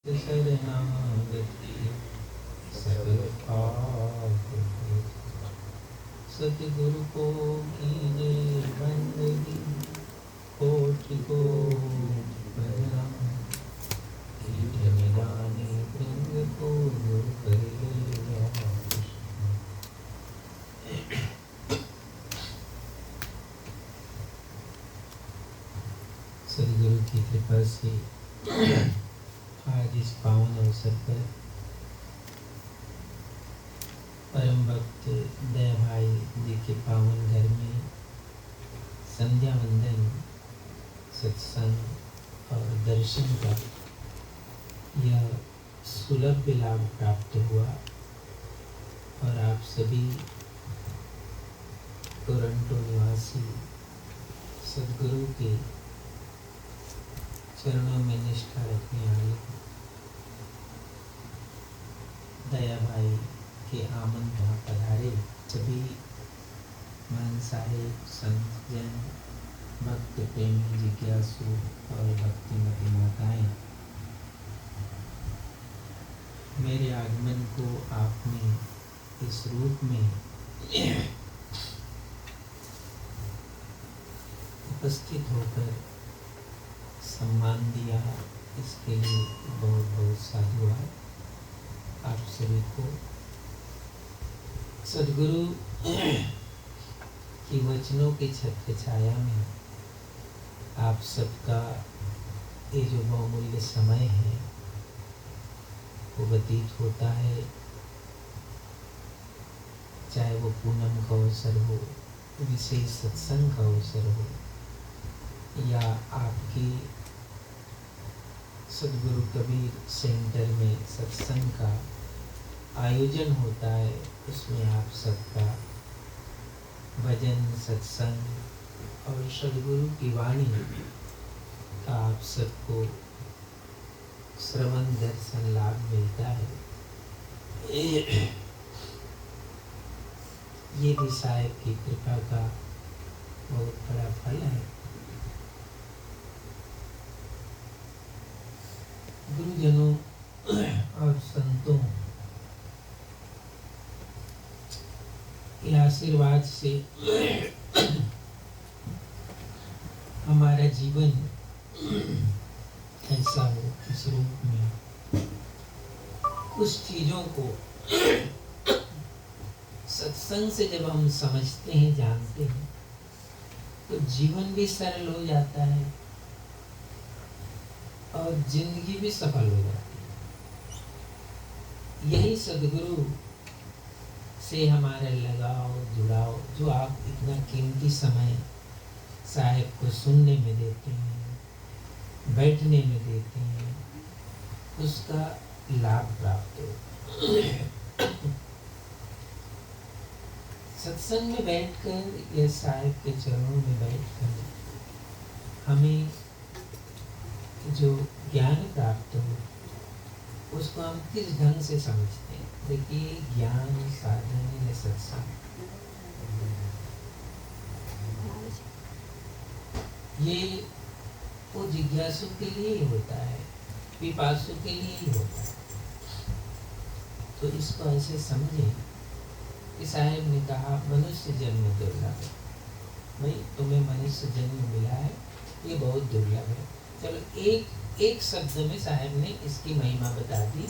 शरणागति सकल आपके सतगुरु को कीजे बंदगी कोटि कोटि प्रणाम कीट निदाने भृंग को दूर कर ले सतगुरु की कृपा से आज इस पावन अवसर पर परम भक्त दया भाई जी के पावन घर में संध्या वंदन सत्संग और दर्शन का यह सुलभ लाभ प्राप्त हुआ और आप सभी टोरंटो निवासी सद्गुरु के चरणों में निष्ठा रखने वाले दया भाई के आमंत्रण पधारे सभी मान साहेब संत जन भक्त प्रेमी जिज्ञासु और भक्तिमती माताएं, मेरे आगमन को आपने इस रूप में उपस्थित होकर सम्मान दिया, इसके लिए बहुत बहुत साधुवाद आप सभी को। सद्गुरु की वचनों की छत्र छाया में आप सबका ये जो बहुमूल्य समय है वो व्यतीत होता है, चाहे वो पूनम का अवसर हो, विशेष सत्संग का अवसर हो या आपकी सद्गुरु कबीर सेंटर में सत्संग का आयोजन होता है, उसमें आप सबका भजन सत्संग और सद्गुरु की वाणी का आप सबको श्रवण दर्शन लाभ मिलता है। ये भी साहिब की कृपा का बहुत बड़ा फल है। गुरुजनों और संतों के आशीर्वाद से हमारा जीवन ऐसा हो इस रूप में कुछ चीजों को सत्संग से जब हम समझते हैं, जानते हैं, तो जीवन भी सरल हो जाता है और जिंदगी भी सफल हो जाती है। यही सद्गुरु से हमारा लगाव जुड़ाव, जो आप इतना कीमती समय साहिब को सुनने में देते हैं, बैठने में देते हैं, उसका लाभ प्राप्त हो। सत्संग में बैठकर या साहिब के चरणों में बैठकर हमें जो ज्ञान प्राप्त हो उसको हम किस ढंग से समझते हैं। देखिए, ज्ञान साधन या सत्संग ये वो जिज्ञासु के लिए ही होता है, पिपासु के लिए ही होता है। तो इसको ऐसे समझे कि साहेब ने कहा मनुष्य जन्म दुर्लभ है। भाई, तुम्हें मनुष्य जन्म मिला है, ये बहुत दुर्लभ है। चलो एक शब्द में साहब ने इसकी महिमा बता दी।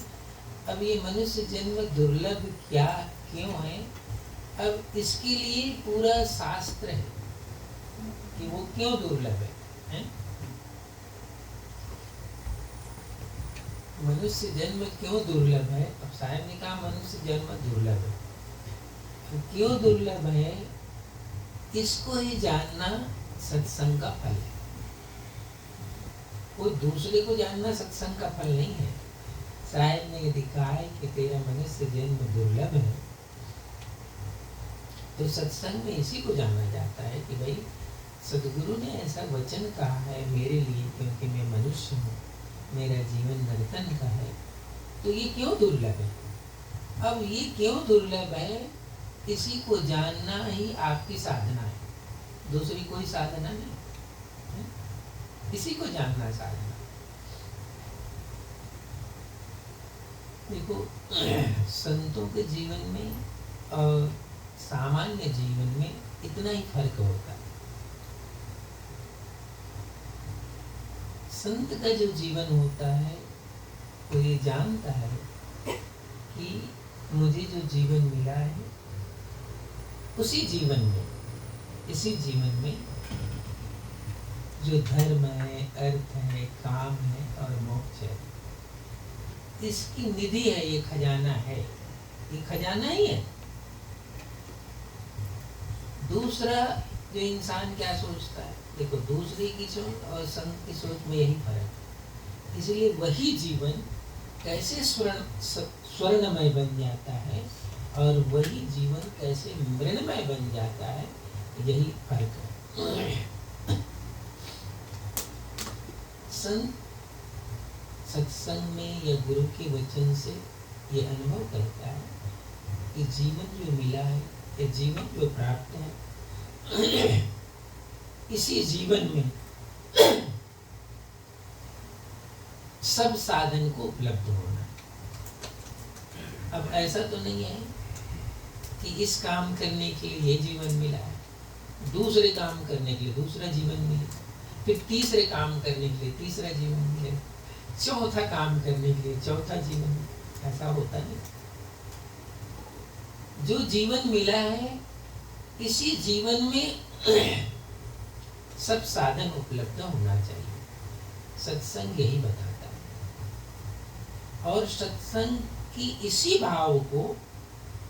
अब ये मनुष्य जन्म दुर्लभ क्यों है, अब इसके लिए पूरा शास्त्र है कि वो क्यों दुर्लभ है? मनुष्य जन्म क्यों दुर्लभ है? अब साहब ने कहा मनुष्य जन्म दुर्लभ है, तो क्यों दुर्लभ है इसको ही जानना सत्संग का फल है। कोई दूसरे को जानना सत्संग का फल नहीं है। साहिब ने दिखा है कि तेरा मनुष्य जन्म दुर्लभ है, तो सत्संग में इसी को जाना जाता है कि भाई सद्गुरु ने ऐसा वचन कहा है मेरे लिए, क्योंकि मैं मनुष्य हूँ, मेरा जीवन नर्तन का है, तो ये क्यों दुर्लभ है। अब ये क्यों दुर्लभ है, इसी को जानना ही आपकी साधना है, दूसरी कोई साधना नहीं। इसी को जानना साधना। देखो, संतों के जीवन में और सामान्य जीवन में इतना ही फर्क होता है। संत का जो जीवन होता है वो ये जानता है कि मुझे जो जीवन मिला है उसी जीवन में, इसी जीवन में जो धर्म है, अर्थ है, काम है और मोक्ष है, इसकी निधि है, ये खजाना है, ये खजाना ही है। दूसरा जो इंसान क्या सोचता है, देखो दूसरे की सोच और संत की सोच में यही फर्क है। इसलिए वही जीवन कैसे स्वर्णमय बन जाता है और वही जीवन कैसे मृणमय बन जाता है, यही फर्क है। संत सत्संग में या गुरु के वचन से ये अनुभव करता है कि जीवन जो मिला है, ये जीवन जो प्राप्त है, इसी जीवन में सब साधन को उपलब्ध होना। अब ऐसा तो नहीं है कि इस काम करने के लिए ये जीवन मिला है, दूसरे काम करने के लिए दूसरा जीवन मिले, फिर तीसरे काम करने के लिए तीसरा जीवन मिले, चौथा काम करने के लिए चौथा जीवन, ऐसा होता नहीं। जो जीवन मिला है इसी जीवन में सब साधन उपलब्ध होना चाहिए, सत्संग यही बताता है। और सत्संग की इसी भाव को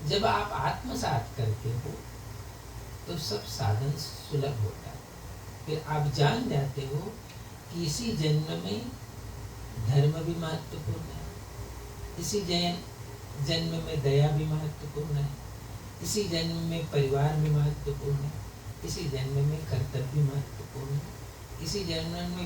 जब आप आत्मसात करते हो तो सब साधन सुलभ होता है। फिर आप जान जाते हो कि इसी जन्म में धर्म भी महत्वपूर्ण है, इसी जन्म में दया भी महत्वपूर्ण है, इसी जन्म में परिवार भी महत्वपूर्ण है, इसी जन्म में कर्तव्य महत्वपूर्ण है, इसी जन्म में